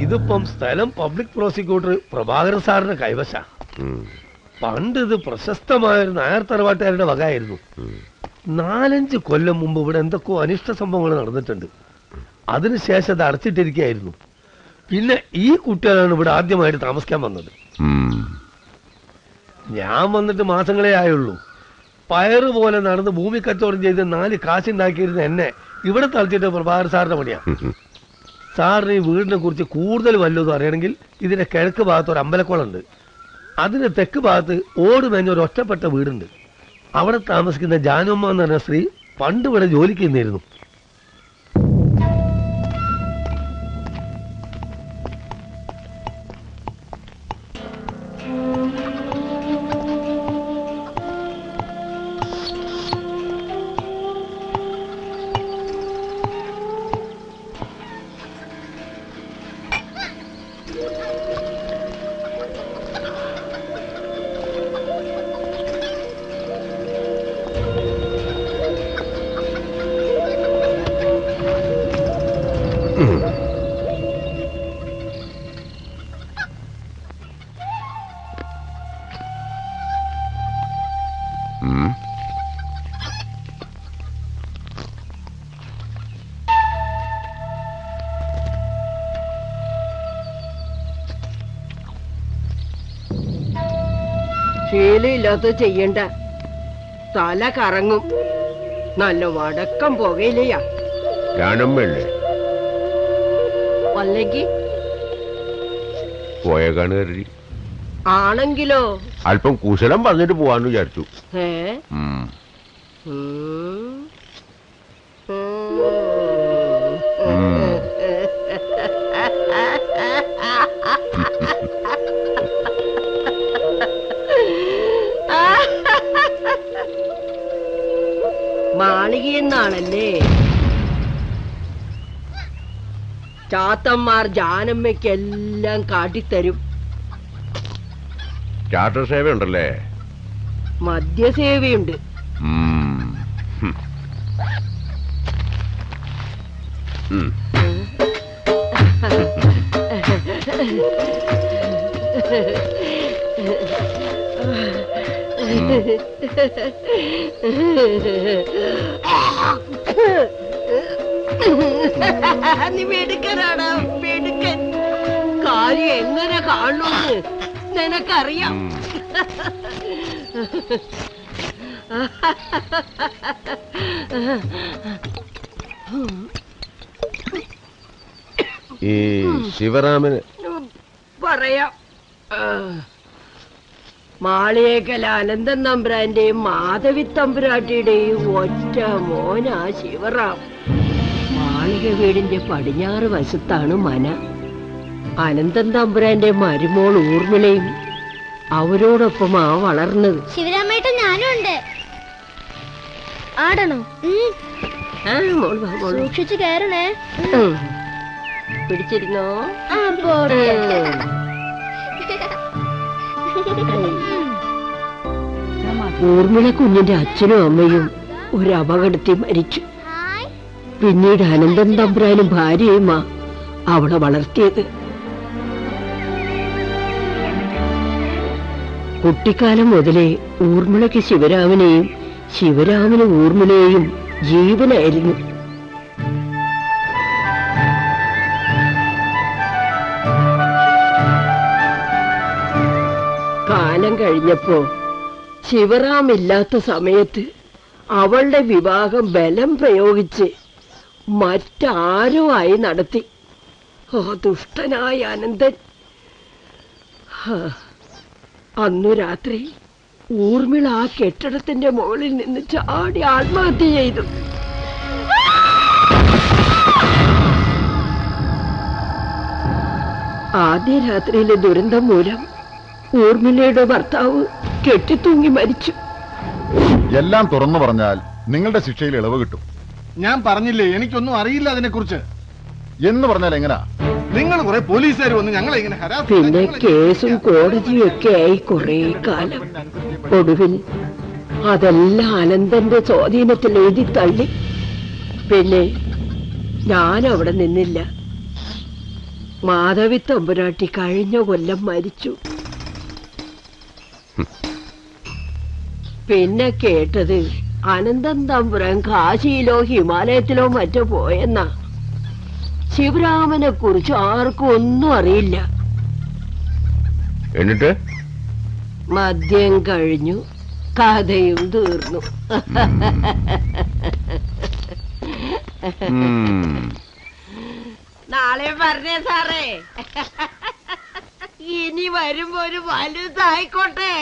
ഇതിപ്പം സ്ഥലം public prosecutor Prabhakaran സാറിന്റെ കൈവശ. പണ്ട് ഇത് പ്രശസ്തമായൊരു നായർ തറവാട്ടുകാരുടെ വകയായിരുന്നു. 4-5 കൊല്ലം മുമ്പ് ഇവിടെ എന്തൊക്കെയോ അനിഷ്ട സംഭവങ്ങൾ നടന്നിട്ടുണ്ട്. അതിനുശേഷം അത് അടച്ചിട്ടിരിക്കുകയായിരുന്നു. പിന്നെ ഈ കുട്ടികളാണ് ഇവിടെ ആദ്യമായിട്ട് താമസിക്കാൻ വന്നത്. ഞാൻ വന്നിട്ട് മാസങ്ങളേ ആയുള്ളൂ. പയറ് പോലെ നടന്ന് ഭൂമി കച്ചവടം ചെയ്ത് 4 കാശുണ്ടാക്കിയിരുന്ന എന്നെ ഇവിടെ തളിച്ചിട്ട് പ്രഭാകരൻ സാറിന്റെ പണിയാണ്. സാറിന് ഈ വീടിനെ കുറിച്ച് കൂടുതൽ വല്ലതും അറിയണമെങ്കിൽ ഇതിന്റെ കിഴക്ക് ഭാഗത്ത് ഒരു അമ്പലക്കുളമുണ്ട്. അതിന്റെ തെക്ക് ഭാഗത്ത് ഓട് മേഞ്ഞ ഒരു ഒറ്റപ്പെട്ട വീടുണ്ട്. അവിടെ താമസിക്കുന്ന ജാനുമ്മ എന്ന് പറഞ്ഞ സ്ത്രീ പണ്ട് ഇവിടെ ജോലിക്ക് നിന്നിരുന്നു. ശീലയില്ലാത്ത ചെയ്യണ്ട, തല കറങ്ങും. നല്ല വടക്കം പുകയില്ലയാ. അല്ലെങ്കിൽ ആണെങ്കിലോ അല്പം കുശലം പറഞ്ഞിട്ട് പോവാന്ന് വിചാരിച്ചു. മാളികയെന്നാണല്ലേ? ചാത്തന്മാർ ജാനമ്മയ്ക്കെല്ലാം കാട്ടിത്തരും. ചാർട്ടർ സേവ ഉണ്ടല്ലേ? മദ്യസേവയുണ്ട്. നീ മെടുക്കനാണ്, മെടുക്കൻ. കാര്യം എങ്ങനെ കാണുമെന്ന് നിനക്കറിയാം. ഈ ശിവരാമന് പറയാം. മാളിയേക്കൽ അനന്തൻ തമ്പുരാന്റെയും മാധവി തമ്പുരാട്ടിയുടെയും ഒറ്റ മോനാ ശിവറാം. മാളിക വീടിന്റെ പടിഞ്ഞാറ് വശത്താണ് മന. അനന്തൻ തമ്പുരാന്റെ മരുമോൾ ഊർമിളയും അവരോടൊപ്പമാ വളർന്നത്. ശിവരാമേട്ടൻ ഞാനും ഉണ്ട്. ആടണോ? സൂക്ഷിച്ചു കയറണേ. പിടിച്ചിരുന്നോ? ഊർമിള കുഞ്ഞിന്റെ അച്ഛനും അമ്മയും ഒരു അപകടത്തിൽ മരിച്ചു. പിന്നീട് അനന്തൻ തമ്പുരാനും ഭാര്യയുമാ അവളെ വളർത്തിയത്. കുട്ടിക്കാലം മുതലേ ഊർമിളയ്ക്ക് ശിവരാമനെയും ശിവരാമന് ഊർമിളയെയും ജീവനായിരുന്നു. കാലം കഴിഞ്ഞപ്പോ ശിവറാം ഇല്ലാത്ത സമയത്ത് അവളുടെ വിവാഹം ബലം പ്രയോഗിച്ച് മറ്റാരോ ആയി നടത്തി. ആ ദുഷ്ടനായ അനന്തൻ അന്നു രാത്രി ഊർമിള ആ കെട്ടിടത്തിന്റെ മുകളിൽ നിന്ന് ചാടി ആത്മഹത്യ ചെയ്തു. ആദ്യ രാത്രിയിലെ ദുരന്തം മൂലം ഊർമിളയുടെ ഭർത്താവ് കെട്ടിത്തൂങ്ങി മരിച്ചു. എല്ലാം തുറന്നു പറഞ്ഞാൽ നിങ്ങളുടെ ശിക്ഷയിൽ ഇളവ് കിട്ടും. ഞാൻ പറഞ്ഞില്ലേ, എനിക്കൊന്നും അറിയില്ല അതിനെ കുറിച്ച്. എന്ന് പറഞ്ഞാൽ എങ്ങനാ? നിങ്ങൾ കുറെ പോലീസുകാർ വന്ന് ഞങ്ങളെ ഇങ്ങനെ പിന്നെ കേസും കോടതിയും ഒക്കെ ആയി കുറെ കാലം. ഒടുവിൽ അതെല്ലാം അനന്തന്റെ സ്വാധീനത്തിൽ എഴുതി തള്ളി. പിന്നെ ഞാൻ അവിടെ നിന്നില്ല. മാധവി തമ്പുരാട്ടി കഴിഞ്ഞ കൊല്ലം മരിച്ചു. പിന്നെ കേട്ടത് അനന്തൻ തമ്പുരാൻ കാശിയിലോ ഹിമാലയത്തിലോ മറ്റോ പോയെന്നാ. ശിവരാമനെ കുറിച്ച് ആർക്കും ഒന്നും അറിയില്ല. എന്നിട്ട് മദ്യം കഴിഞ്ഞു, കഥയും തീർന്നു. നാളെ പറഞ്ഞേ സാറേ, ഇനി വരുമ്പോ ഒരു വലുതായിക്കോട്ടെ.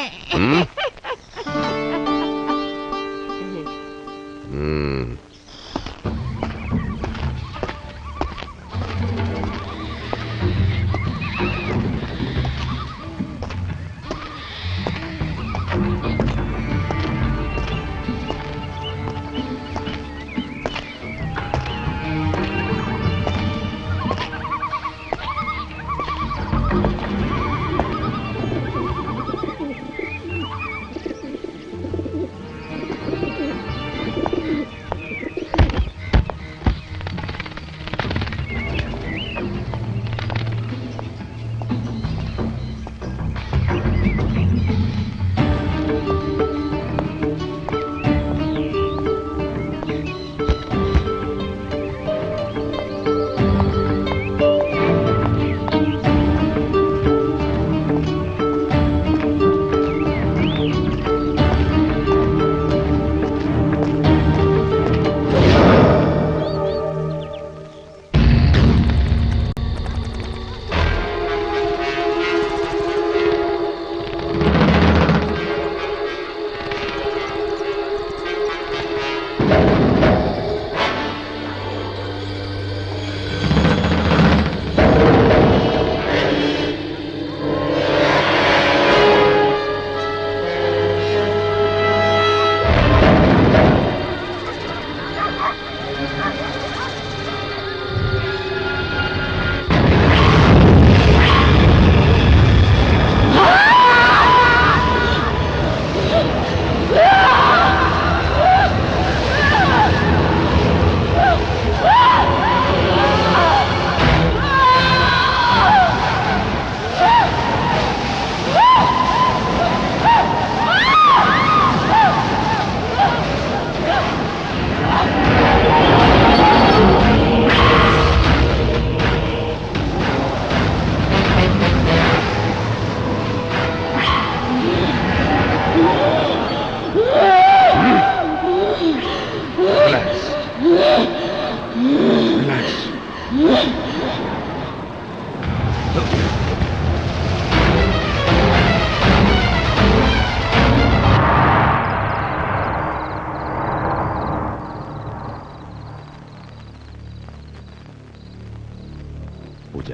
പൂജ,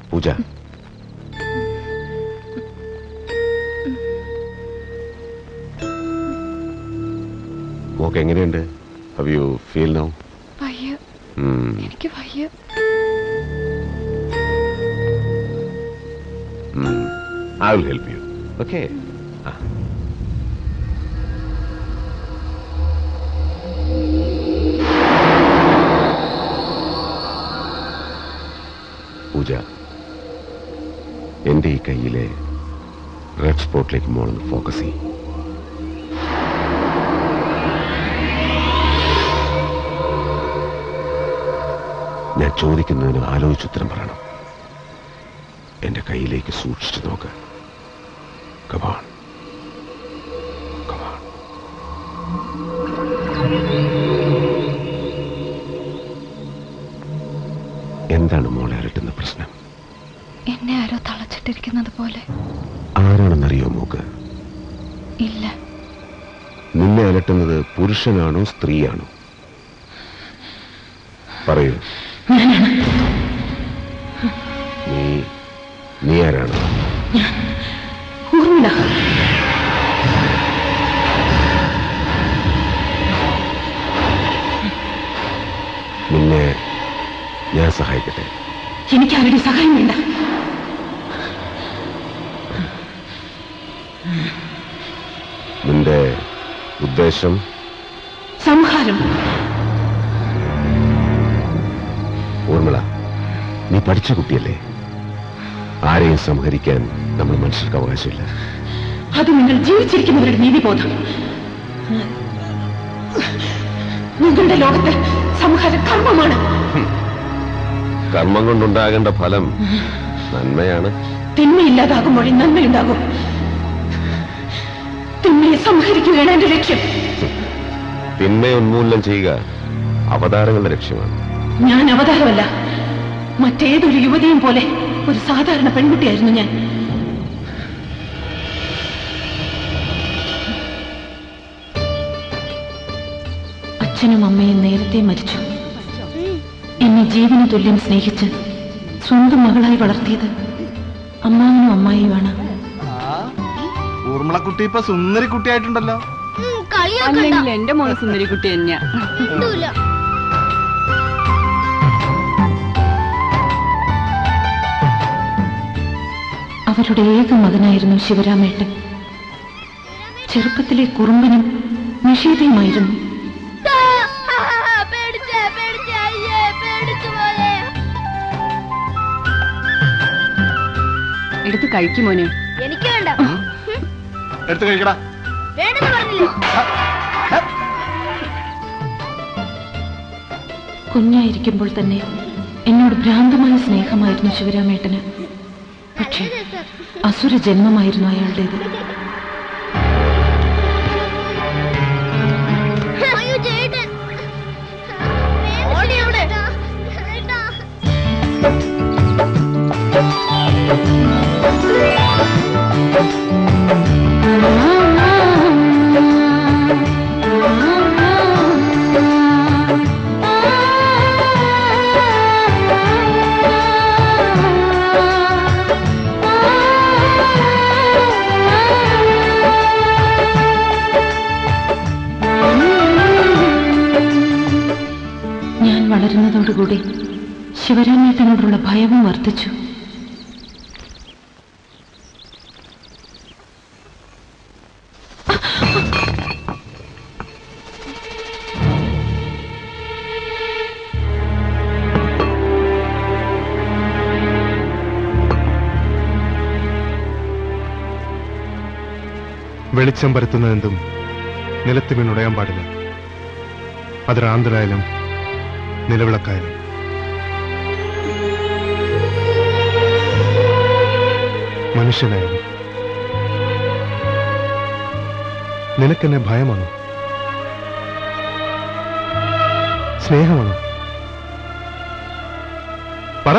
പൂജ, മോക്ക് എങ്ങനെയുണ്ട്? How you feel now? വയ്യ, എനിക്ക് വയ്യ. I will help you. Okay. പൂജ, എന്റെ ഈ കയ്യിലെ റെഡ് സ്പോട്ടിലേക്ക് മോളൊന്ന് ഫോക്കസ് ചെയ്യും. ഞാൻ ചോദിക്കുന്നതിന് ആലോചിച്ചുത്തരം പറയണം. എന്റെ കയ്യിലേക്ക് സൂക്ഷിച്ചു നോക്ക്. Come on. Come on. എന്താണ് മോളെ അലട്ടുന്ന പ്രശ്നം? എന്നെ ആരോ തളച്ചിട്ടിരിക്കുന്നത് പോലെ. ആരാണെന്നറിയോ മോക്ക്? ഇല്ല. നിന്നെ അലട്ടുന്നത് പുരുഷനാണോ സ്ത്രീയാണോ? പറയൂ. നീ ആരാണ്? നിന്നെ ഞാൻ സഹായിക്കട്ടെ? എനിക്ക് ആരുടെ സഹായം വേണ്ട. നിന്റെ ഉദ്ദേശം? സംഹാരം. ഊർമിള, നീ പഠിച്ച കുട്ടിയല്ലേ. ആരെയും സംഹരിക്കാൻ നമ്മൾ മനുഷ്യർക്ക് അവകാശമില്ല. അത് നിങ്ങൾ ജീവിച്ചിരിക്കുന്നവരുടെ നീതിബോധം. നിങ്ങളുടെ ലോകത്ത് സംഹാര കർമ്മമാണ്. കർമ്മം കൊണ്ടുണ്ടാകേണ്ട ഫലം നന്മയാണ്. തിന്മയില്ലാതാകുമ്പോഴേ നന്മയുണ്ടാകും. തിന്മയെ സംഹരിക്കുകയാണ് എന്റെ ലക്ഷ്യം. തിന്മയെ ഉന്മൂലനം ചെയ്യുക അവതാരങ്ങളുടെ ലക്ഷ്യമാണ്. ഞാൻ അവതാരമല്ല, മറ്റേതൊരു യുവതിയും പോലെ ഒരു സാധാരണ പെൺകുട്ടിയായിരുന്നു ഞാൻ. അച്ഛനും അമ്മയും നേരത്തെ മരിച്ചു. എന്നെ ജീവന് തുല്യം സ്നേഹിച്ച് സ്വന്തം മകളായി വളർത്തിയത് അമ്മാവനും അമ്മായിയുമാണ്. ഊർമിളക്കുട്ടി ഇപ്പൊ സുന്ദരി കുട്ടിയായിട്ടുണ്ടല്ലോ. അല്ലെങ്കിൽ എന്റെ മോള് സുന്ദരി കുട്ടി തന്നെയാ. അവരുടെ ഏക മകനായിരുന്നു ശിവരാമേട്ടൻ. ചെറുപ്പത്തിലെ കുറുമ്പനും നിഷേധയുമായിരുന്നു. എടുത്ത് കഴിക്കുമോനെ. എനിക്ക് വേണ്ട. എടുത്ത് കഴിക്കടാ. വേണ്ടെന്ന് പറഞ്ഞില്ലേ? കുഞ്ഞായിരിക്കുമ്പോൾ തന്നെ എന്നോട് ഭ്രാന്തമായ സ്നേഹമായിരുന്നു ശിവരാമേട്ടന്. പക്ഷേ അസുര ജന്മമായിരുന്നു അയാളുടേത്. അയ്യോ ചേട്ടൻ. വളരുന്നതോടുകൂടി ശിവരാമേട്ടനോടുള്ള ഭയവും വർദ്ധിച്ചു. വെളിച്ചം പരത്തുന്നതെന്തും നിലത്ത് വീണുടയാൻ പാടില്ല. അത് റാന്തലായാലും നിലവിളക്കായാലും. മനുഷ്യനായാലും. നിനക്കെന്നെ ഭയമാണോ? സ്നേഹമാണോ? പറ.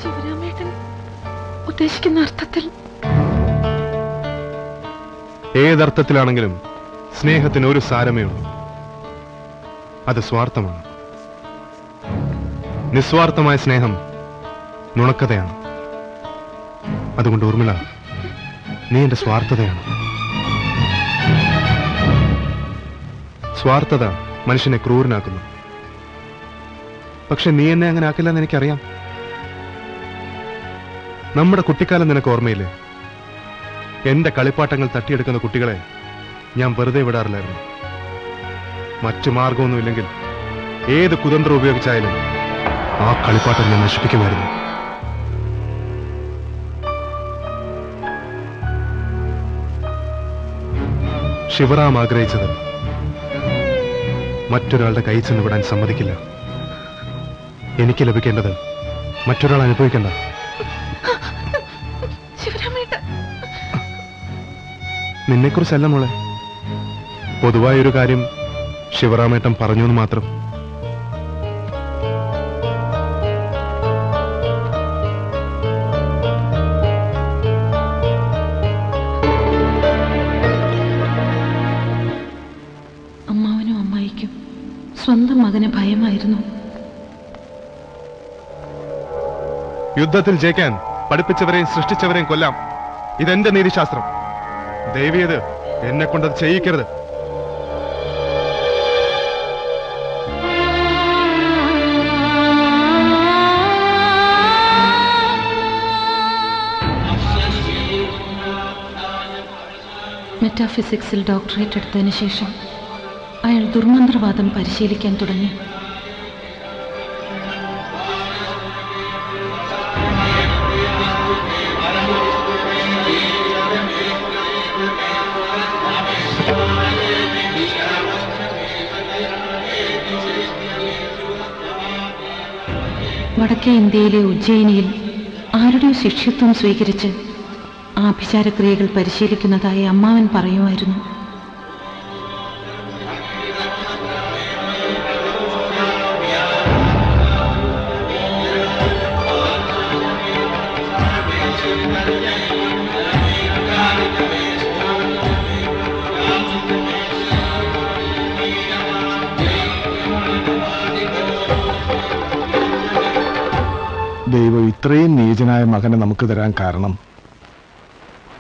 ശിവരാമേട്ടൻ ഉദ്ദേശിക്കുന്ന അർത്ഥത്തിൽ. ഏതർത്ഥത്തിലാണെങ്കിലും സ്നേഹത്തിന് ഒരു സാരമേ ഉള്ളൂ. അത് സ്വാർത്ഥമാണ്. നിസ്വാർത്ഥമായ സ്നേഹം നുണക്കതയാണ്. അതുകൊണ്ട് ഊർമിള, നീ എന്റെ സ്വാർത്ഥതയാണ്. സ്വാർത്ഥത മനുഷ്യനെ ക്രൂരനാക്കുന്നു. പക്ഷെ നീ എന്നെ അങ്ങനെ ആക്കില്ലെന്ന് എനിക്കറിയാം. നമ്മുടെ കുട്ടിക്കാലം നിനക്ക് ഓർമ്മയില്ലേ? എന്റെ കളിപ്പാട്ടങ്ങൾ തട്ടിയെടുക്കുന്ന കുട്ടികളെ ഞാൻ വെറുതെ വിടാറില്ലായിരുന്നു. മറ്റു മാർഗമൊന്നുമില്ലെങ്കിൽ ഏത് കുതന്ത്രം ഉപയോഗിച്ചായാലും ആ കളിപ്പാട്ടം ഞാൻ നശിപ്പിക്കുമായിരുന്നു. ശിവറാം ആഗ്രഹിച്ചത് മറ്റൊരാളുടെ കൈ ചെന്ന് വിടാൻ സമ്മതിക്കില്ല. എനിക്ക് ലഭിക്കേണ്ടത് മറ്റൊരാൾ അനുഭവിക്കണ്ട. നിന്നെക്കുറിച്ചല്ല മോളെ, പൊതുവായൊരു കാര്യം ശിവറാമേട്ടൻ പറഞ്ഞു എന്ന് മാത്രം. അമ്മാവനും അമ്മായിക്കും സ്വന്തം മകന് ഭയമായിരുന്നു. യുദ്ധത്തിൽ ജയിക്കാൻ പഠിപ്പിച്ചവരെയും സൃഷ്ടിച്ചവരെയും കൊല്ലാം. ഇതെന്റെ നീതിശാസ്ത്രം. ദൈവീയത് എന്നെ കൊണ്ടത് ചെയ്യിക്കരുത്. മെറ്റാഫിസിക്സിൽ ഡോക്ടറേറ്റ് എടുത്തതിന് ശേഷം അയാൾ ദുർമന്ത്രവാദം പരിശീലിക്കാൻ തുടങ്ങി. വടക്കേ ഇന്ത്യയിലെ ഉജ്ജയിനിയിൽ ആരുടെയോ ശിഷ്യത്വം സ്വീകരിച്ച് ആഭിചാരക്രിയകൾ പരിശീലിക്കുന്നതായി അമ്മാവൻ പറയുമായിരുന്നു. ദൈവം ഇത്രയും നീചനായ മകനെ നമുക്ക് തരാൻ കാരണം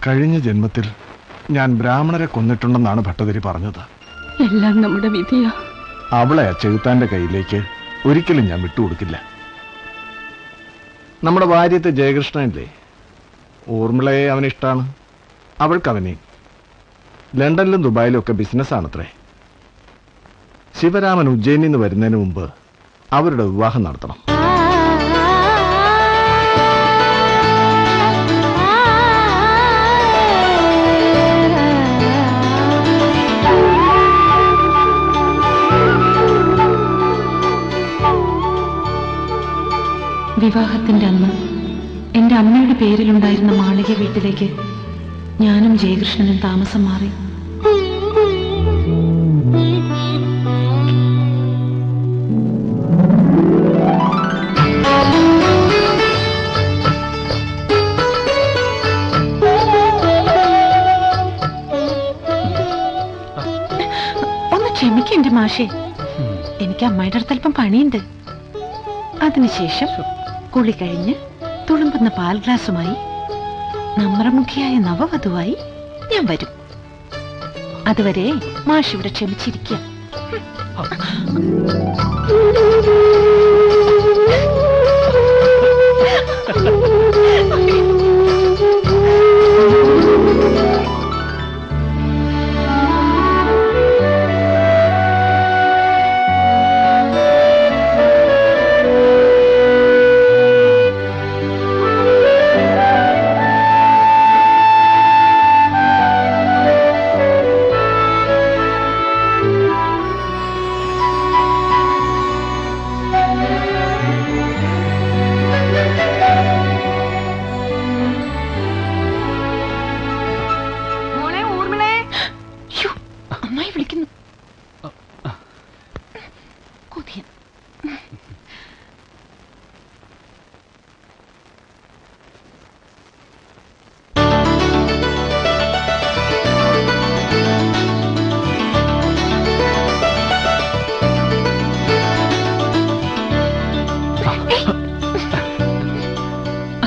കഴിഞ്ഞ ജന്മത്തിൽ ഞാൻ ബ്രാഹ്മണരെ കൊന്നിട്ടുണ്ടെന്നാണ് ഭട്ടതിരി പറഞ്ഞത്. എല്ലാം നമ്മുടെ വിധിയാ. അവളെ ചെകുത്താന്റെ കയ്യിലേക്ക് ഒരിക്കലും ഞാൻ വിട്ടുകൊടുക്കില്ല. നമ്മുടെ ഭാര്യത്തെ ജയകൃഷ്ണനില്ലേ, ഊർമിളയെ അവനിഷ്ടാണ്, അവൾക്കവനെ. ലണ്ടനിലും ദുബായിലും ഒക്കെ ബിസിനസ്സാണത്രേ. ശിവരാമൻ ഉജ്ജയിനിൽ നിന്ന് വരുന്നതിന് മുമ്പ് അവരുടെ വിവാഹം നടത്തണം. വിവാഹത്തിന്റെ അന്ന് എന്റെ അമ്മയുടെ പേരിലുണ്ടായിരുന്ന മാളിക വീട്ടിലേക്ക് ഞാനും ജയകൃഷ്ണനും താമസം മാറി. ഒന്ന് ക്ഷമിക്കെന്റെ മാഷേ, എനിക്ക് അമ്മയുടെ അടുത്ത് അല്പം പണിയുണ്ട്. അതിനുശേഷം കുളി കഴിഞ്ഞ് തുളുമ്പുന്ന പാൽ ഗ്ലാസുമായി നമ്രമുഖിയായ നവവധുവായി ഞാൻ വരും. അതുവരെ മാഷ് ഇവിടെ ക്ഷമിച്ചിരിക്കുക.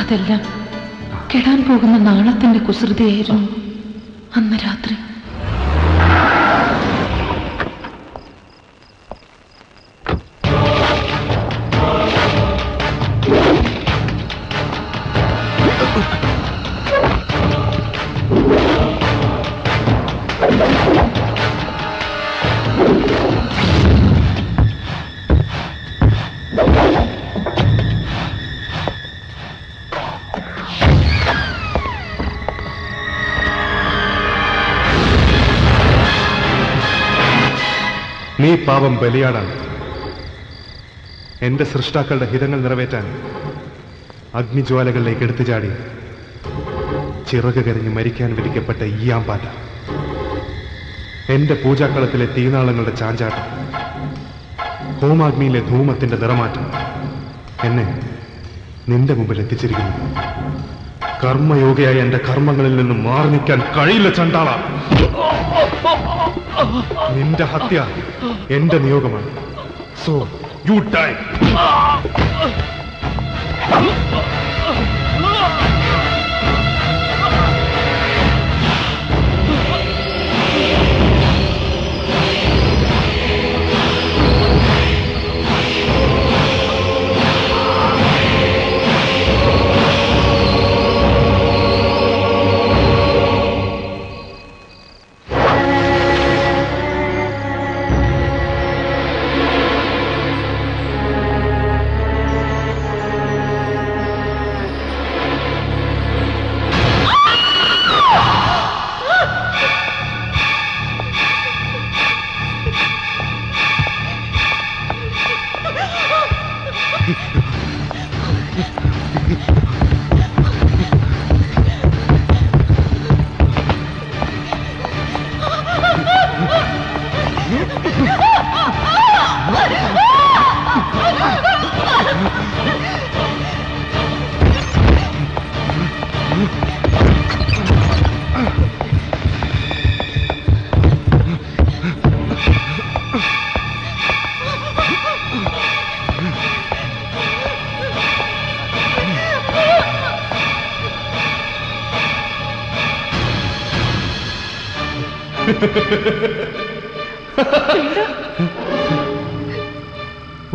അതെല്ലാം കെടാൻ പോകുന്ന നാളത്തിന്റെ കുസൃതിയായിരുന്നു അന്ന് രാത്രി. നീ പാപം ബലിയാടാണ്. എന്റെ സൃഷ്ടാക്കളുടെ ഹിതങ്ങൾ നിറവേറ്റാൻ അഗ്നിജ്വാലകളിലേക്ക് എടുത്തു ചാടി ചിറക് കരഞ്ഞ് മരിക്കാൻ വിധിക്കപ്പെട്ട ഈയാമ്പാറ്റ, എന്റെ പൂജാക്കളത്തിലെ തീനാളങ്ങളുടെ ചാഞ്ചാട്ടം, ഹോമാഗ്നിയിലെ ധൂമത്തിന്റെ നിറമാറ്റം എന്നെ നിന്റെ മുമ്പിൽ എത്തിച്ചിരിക്കുന്നു. കർമ്മയോഗിയായ എന്റെ കർമ്മങ്ങളിൽ നിന്നും മാറി നിൽക്കാൻ കഴിയില്ല ചണ്ടാള. നിന്റെ ഹത്യ എന്റെ നിയോഗമാണ്. So you die.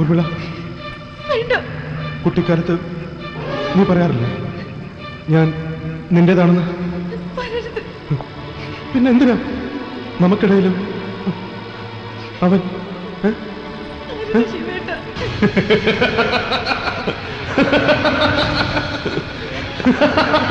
ഊർമിള, കുട്ടിക്കാലത്ത് നീ പറയാറില്ലേ ഞാൻ നിന്റേതാണെന്ന്? പിന്നെ എന്തിനാ നമുക്കിടയിലും അവൻ? Ha ha ha!